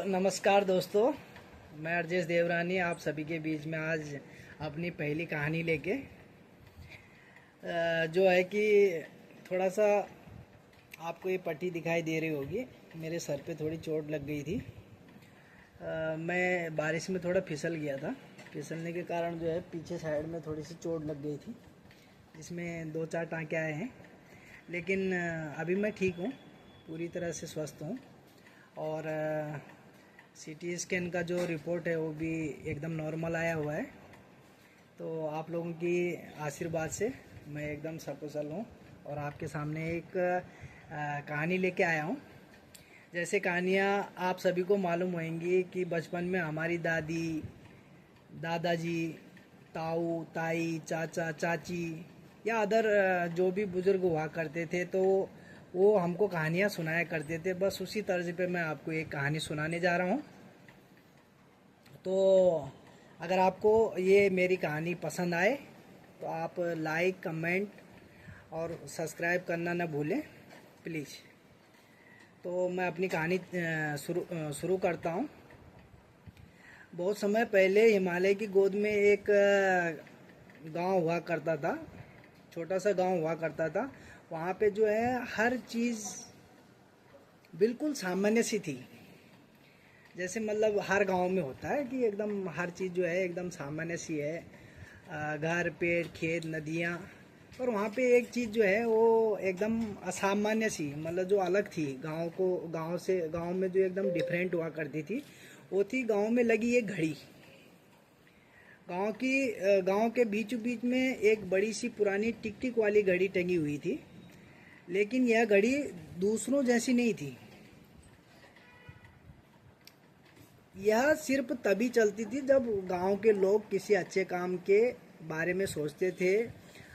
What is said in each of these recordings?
नमस्कार दोस्तों, मैं अर्जेश देवरानी आप सभी के बीच में आज अपनी पहली कहानी लेके जो है कि थोड़ा सा आपको ये पट्टी दिखाई दे रही होगी। मेरे सर पे थोड़ी चोट लग गई थी। मैं बारिश में थोड़ा फिसल गया था। फिसलने के कारण जो है पीछे साइड में थोड़ी सी चोट लग गई थी, जिसमें 2-4 टाँके आए हैं। लेकिन अभी मैं ठीक हूँ, पूरी तरह से स्वस्थ हूँ। और सीटी स्कैन का जो रिपोर्ट है वो भी एकदम नॉर्मल आया हुआ है। तो आप लोगों की आशीर्वाद से मैं एकदम सकुशल हूँ और आपके सामने एक कहानी लेके आया हूँ। जैसे कहानियाँ आप सभी को मालूम होंगी कि बचपन में हमारी दादी, दादाजी, ताऊ, ताई, चाचा, चाची या अदर जो भी बुज़ुर्ग हुआ करते थे तो वो हमको कहानियाँ सुनाया करते थे। बस उसी तर्ज पे मैं आपको एक कहानी सुनाने जा रहा हूँ। तो अगर आपको ये मेरी कहानी पसंद आए तो आप लाइक, कमेंट और सब्सक्राइब करना ना भूलें प्लीज़। तो मैं अपनी कहानी शुरू करता हूँ। बहुत समय पहले हिमालय की गोद में एक गांव हुआ करता था, छोटा सा गांव हुआ करता था। वहाँ पे जो है हर चीज़ बिल्कुल सामान्य सी थी। जैसे मतलब हर गांव में होता है कि एकदम हर चीज़ जो है एकदम सामान्य सी है, घर, पेड़, खेत, नदियाँ। पर वहाँ पे एक चीज़ जो है वो एकदम असामान्य सी, मतलब जो अलग थी, गांव में जो एकदम डिफरेंट हुआ करती थी, वो थी गांव में लगी एक घड़ी। गांव के बीचों बीच में एक बड़ी सी पुरानी टिक टिक वाली घड़ी टंगी हुई थी। लेकिन यह घड़ी दूसरों जैसी नहीं थी। यह सिर्फ तभी चलती थी जब गांव के लोग किसी अच्छे काम के बारे में सोचते थे।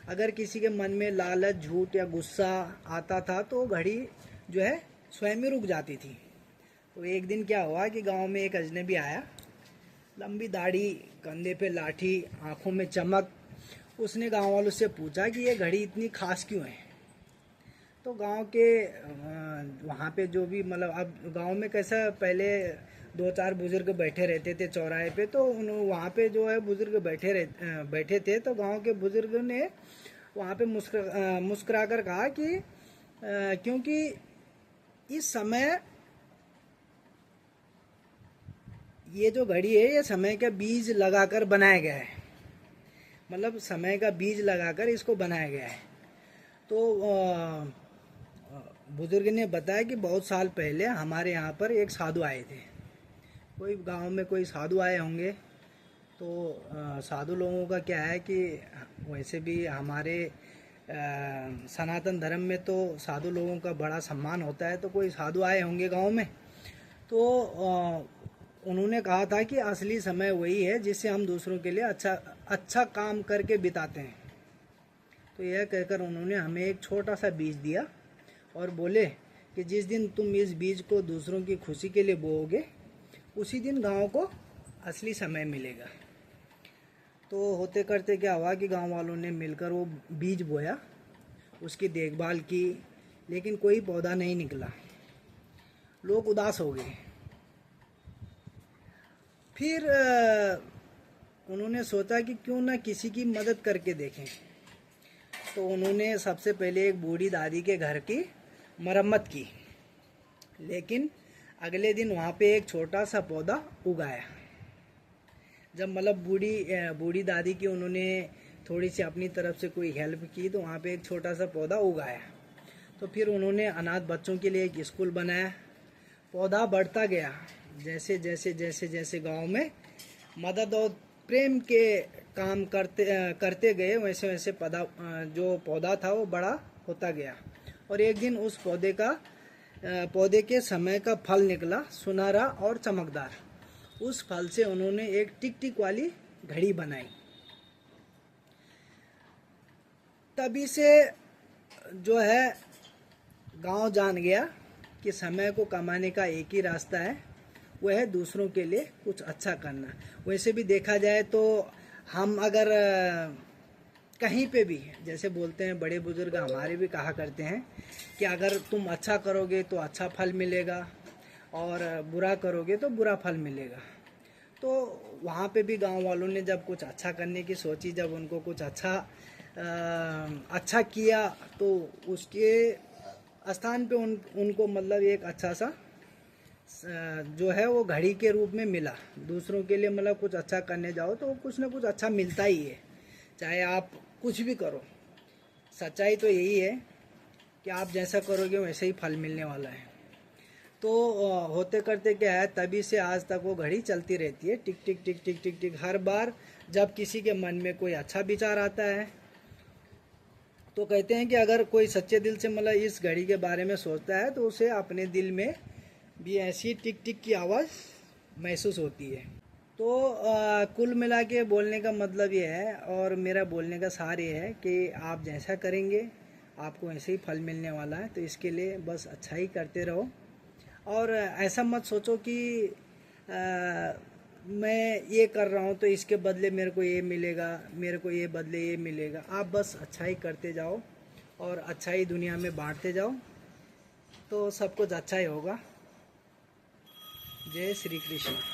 अगर किसी के मन में लालच, झूठ या गुस्सा आता था तो घड़ी जो है स्वयं ही रुक जाती थी। तो एक दिन क्या हुआ कि गांव में एक अजनबी आया, लंबी दाढ़ी, कंधे पे लाठी, आंखों में चमक। उसने गांव वालों से पूछा कि ये घड़ी इतनी खास क्यों है। तो गांव के वहाँ पे जो भी, मतलब अब गांव में कैसा, पहले 2-4 बुजुर्ग बैठे रहते थे चौराहे पे। तो वहाँ पे जो है बुजुर्ग बैठे थे। तो गांव के बुजुर्ग ने वहाँ पे मुस्कुरा कर कहा कि क्योंकि इस समय ये जो घड़ी है ये समय का बीज लगाकर बनाया गया है, मतलब समय का बीज लगाकर इसको बनाया गया है। तो बुजुर्ग ने बताया कि बहुत साल पहले हमारे यहाँ पर एक साधु आए थे। कोई गांव में कोई साधु आए होंगे। तो साधु लोगों का क्या है कि वैसे भी हमारे सनातन धर्म में तो साधु लोगों का बड़ा सम्मान होता है। तो कोई साधु आए होंगे गांव में। तो उन्होंने कहा था कि असली समय वही है जिससे हम दूसरों के लिए अच्छा काम करके बिताते हैं। तो यह कहकर उन्होंने हमें एक छोटा सा बीज दिया और बोले कि जिस दिन तुम इस बीज को दूसरों की खुशी के लिए बोओगे उसी दिन गांव को असली समय मिलेगा। तो होते करते क्या हुआ कि गांव वालों ने मिलकर वो बीज बोया, उसकी देखभाल की, लेकिन कोई पौधा नहीं निकला। लोग उदास हो गए। फिर उन्होंने सोचा कि क्यों ना किसी की मदद करके देखें। तो उन्होंने सबसे पहले एक बूढ़ी दादी के घर की मरम्मत की। लेकिन अगले दिन वहाँ पे एक छोटा सा पौधा उगाया। जब मतलब बूढ़ी दादी की उन्होंने थोड़ी सी अपनी तरफ से कोई हेल्प की तो वहाँ पे एक छोटा सा पौधा उगाया। तो फिर उन्होंने अनाथ बच्चों के लिए एक स्कूल बनाया। पौधा बढ़ता गया। जैसे जैसे जैसे जैसे गांव में मदद और प्रेम के काम करते गए वैसे वैसे जो पौधा था वो बड़ा होता गया। और एक दिन उस पौधे के समय का फल निकला, सुनहरा और चमकदार। उस फल से उन्होंने एक टिक टिक वाली घड़ी बनाई। तभी से जो है गांव जान गया कि समय को कमाने का एक ही रास्ता है, वह है दूसरों के लिए कुछ अच्छा करना। वैसे भी देखा जाए तो हम अगर कहीं पे भी, जैसे बोलते हैं बड़े बुजुर्ग हमारे भी कहा करते हैं कि अगर तुम अच्छा करोगे तो अच्छा फल मिलेगा और बुरा करोगे तो बुरा फल मिलेगा। तो वहाँ पे भी गांव वालों ने जब कुछ अच्छा करने की सोची, जब उनको कुछ अच्छा किया, तो उसके स्थान पे उनको मतलब एक अच्छा सा जो है वो घड़ी के रूप में मिला। दूसरों के लिए मतलब कुछ अच्छा करने जाओ तो कुछ ना कुछ अच्छा मिलता ही है, चाहे आप कुछ भी करो। सच्चाई तो यही है कि आप जैसा करोगे वैसे ही फल मिलने वाला है। तो होते करते क्या है, तभी से आज तक वो घड़ी चलती रहती है, टिक टिक टिक टिक टिक टिक। हर बार जब किसी के मन में कोई अच्छा विचार आता है तो कहते हैं कि अगर कोई सच्चे दिल से मतलब इस घड़ी के बारे में सोचता है तो उसे अपने दिल में भी ऐसी टिक टिक की आवाज़ महसूस होती है। तो कुल मिला के बोलने का मतलब ये है, और मेरा बोलने का सार ये है कि आप जैसा करेंगे आपको ऐसे ही फल मिलने वाला है। तो इसके लिए बस अच्छा ही करते रहो, और ऐसा मत सोचो कि मैं ये कर रहा हूँ तो इसके बदले मेरे को ये मिलेगा, मेरे को ये बदले ये मिलेगा। आप बस अच्छा ही करते जाओ और अच्छा ही दुनिया में बांटते जाओ, तो सब कुछ अच्छा ही होगा। जय श्री कृष्ण।